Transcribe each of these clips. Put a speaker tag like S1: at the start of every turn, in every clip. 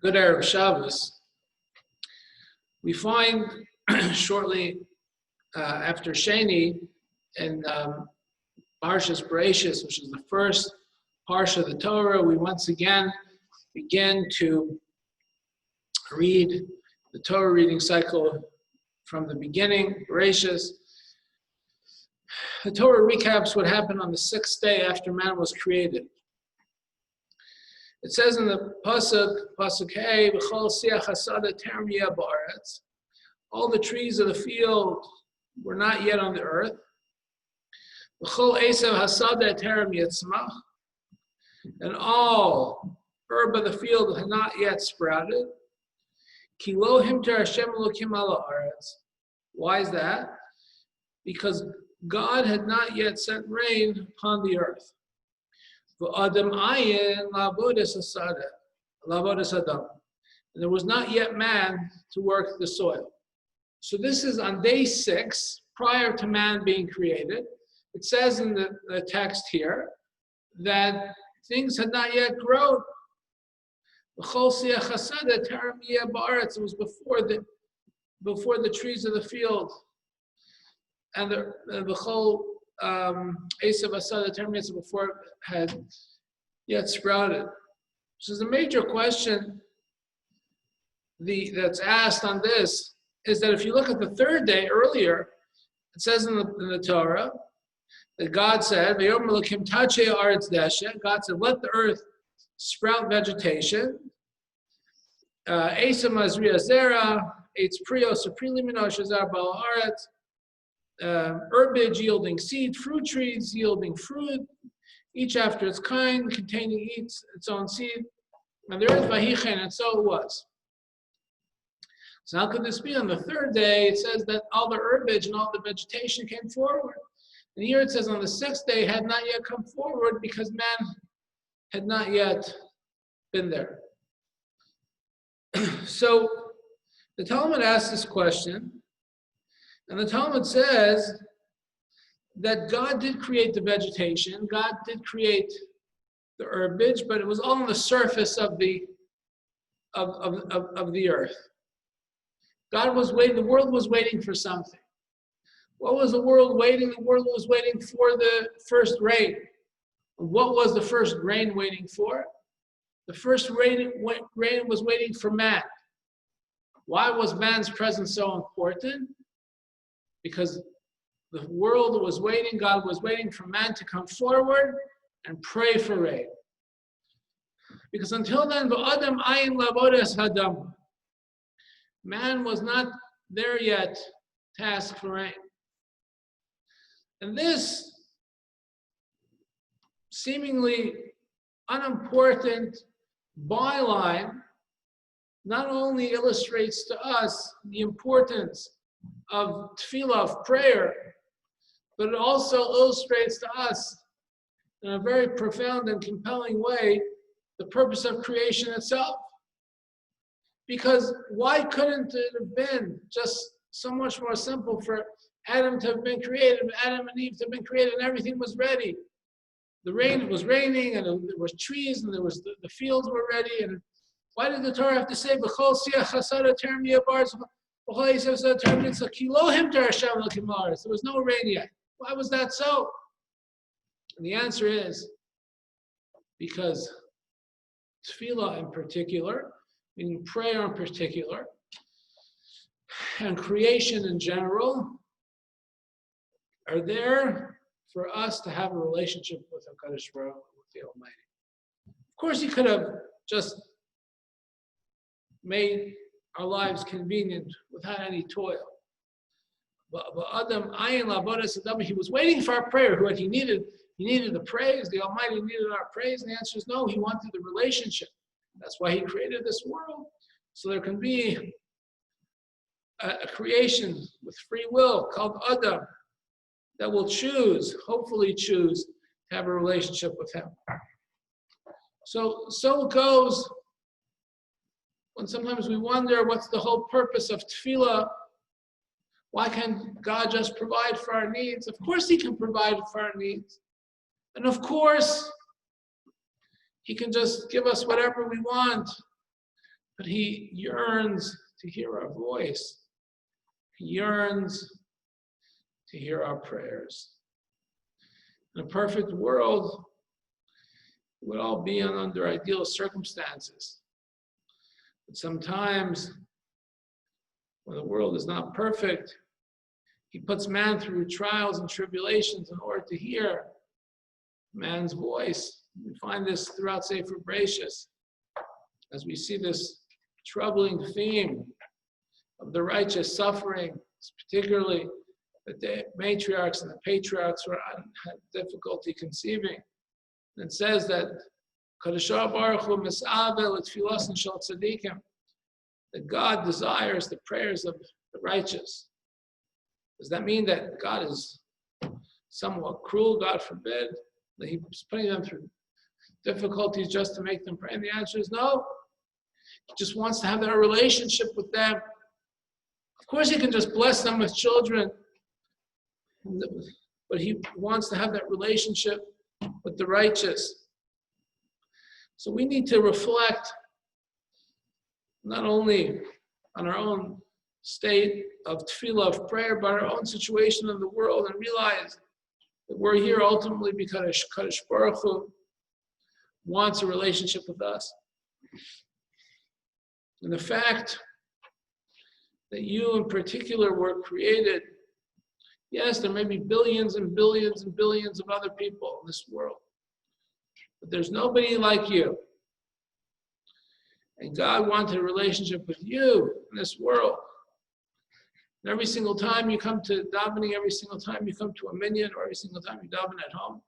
S1: Good Erev Shabbos. We find shortly after Sheni in Parshas Bereshis, which is the first parsha of the Torah, we once again begin to read the Torah reading cycle from the beginning, Bereshis. The Torah recaps what happened on the sixth day after man was created. It says in the Pasuk Hey, B'chol siach hasada terem yeh ba'aretz. All the trees of the field were not yet on the earth. B'chol esav hasada terem yitzmach. And all herb of the field had not yet sprouted. Ki lo himter Hashem Elokim ala haaretz. Why is that? Because God had not yet sent rain upon the earth. And there was not yet man to work the soil. So this is on day 6, prior to man being created. It says in the text here that things had not yet grown. It was before the trees of the field and the whole Esav Asada terminates before it had yet sprouted. So the major question that's asked on this is that if you look at the third day earlier, it says in the Torah that God said, God said, let the earth sprout vegetation. Esav Mazriya Zera, Eitz Prio Suprilimino Shazar Balaharet. Herbage yielding seed, fruit trees yielding fruit, each after its kind, containing its own seed. And the earth vahichen, and so it was. So how could this be? On the third day, it says that all the herbage and all the vegetation came forward. And here it says on the sixth day had not yet come forward because man had not yet been there. So the Talmud asks this question. And the Talmud says that God did create the vegetation, God did create the herbage, but it was all on the surface of the earth. God was waiting, the world was waiting for something. What was the world waiting? The world was waiting for the first rain. What was the first rain waiting for? The first rain was waiting for man. Why was man's presence so important? Because the world was waiting, God was waiting for man to come forward and pray for rain. Because until then, man was not there yet to ask for rain. And this seemingly unimportant byline not only illustrates to us the importance of tefillah, of prayer, but it also illustrates to us in a very profound and compelling way the purpose of creation itself. Because why couldn't it have been just so much more simple for Adam to have been created, Adam and Eve to have been created, and everything was ready? The rain was raining, and there was trees, and there was the fields were ready. And why did the Torah have to say b'chol siach hasada terem yeh ba'aretz? There was no rain yet. Why was that so? And the answer is because tefillah in particular, meaning prayer in particular, and creation in general, are there for us to have a relationship with HaKadosh Baruch Hu, with the Almighty. Of course, He could have just made our lives convenient without any toil. But Adam, he was waiting for our prayer. What he needed the praise. The Almighty needed our praise. And the answer is no, He wanted the relationship. That's why He created this world. So there can be a creation with free will called Adam that will hopefully choose to have a relationship with Him. So it goes. When sometimes we wonder what's the whole purpose of tefillah, why can't God just provide for our needs? Of course He can provide for our needs. And of course, He can just give us whatever we want. But he yearns to hear our voice. He yearns to hear our prayers. In a perfect world, we would all be under ideal circumstances. But sometimes, when the world is not perfect, he puts man through trials and tribulations in order to hear man's voice. We find this throughout Sefer Bereshis, as we see this troubling theme of the righteous suffering, particularly that the matriarchs and the patriarchs had difficulty conceiving. And it says that that God desires the prayers of the righteous. Does that mean that God is somewhat cruel? God forbid, that he's putting them through difficulties just to make them pray? And the answer is no. He just wants to have that relationship with them. Of course, he can just bless them with children, but he wants to have that relationship with the righteous. So we need to reflect not only on our own state of tefillah, of prayer, but our own situation in the world, and realize that we're here ultimately because Kadosh Baruch Hu wants a relationship with us. And the fact that you in particular were created, yes, there may be billions and billions and billions of other people in this world, but there's nobody like you. And God wanted a relationship with you in this world. And every single time you come to davening, every single time you come to a minyan, or every single time you daven at home,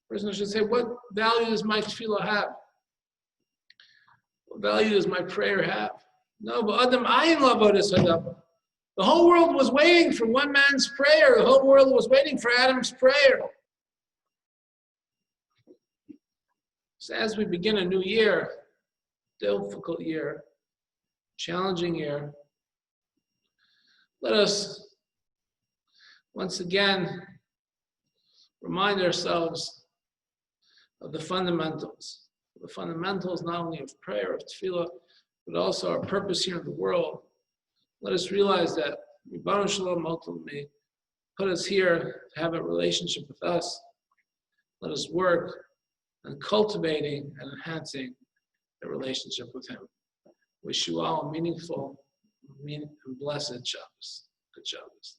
S1: the person should say, what value does my tefillah have? What value does my prayer have? No, but Adam ayin lavodas hadam. The whole world was waiting for one man's prayer. The whole world was waiting for Adam's prayer. So as we begin a new year, difficult year, challenging year, let us once again remind ourselves of the fundamentals. The fundamentals not only of prayer, of tefillah, but also our purpose here in the world. Let us realize that Ribbon Shalom ultimately put us here to have a relationship with us. Let us work on cultivating and enhancing the relationship with him. Wish you all a meaningful and blessed Shabbos. Good Shabbos.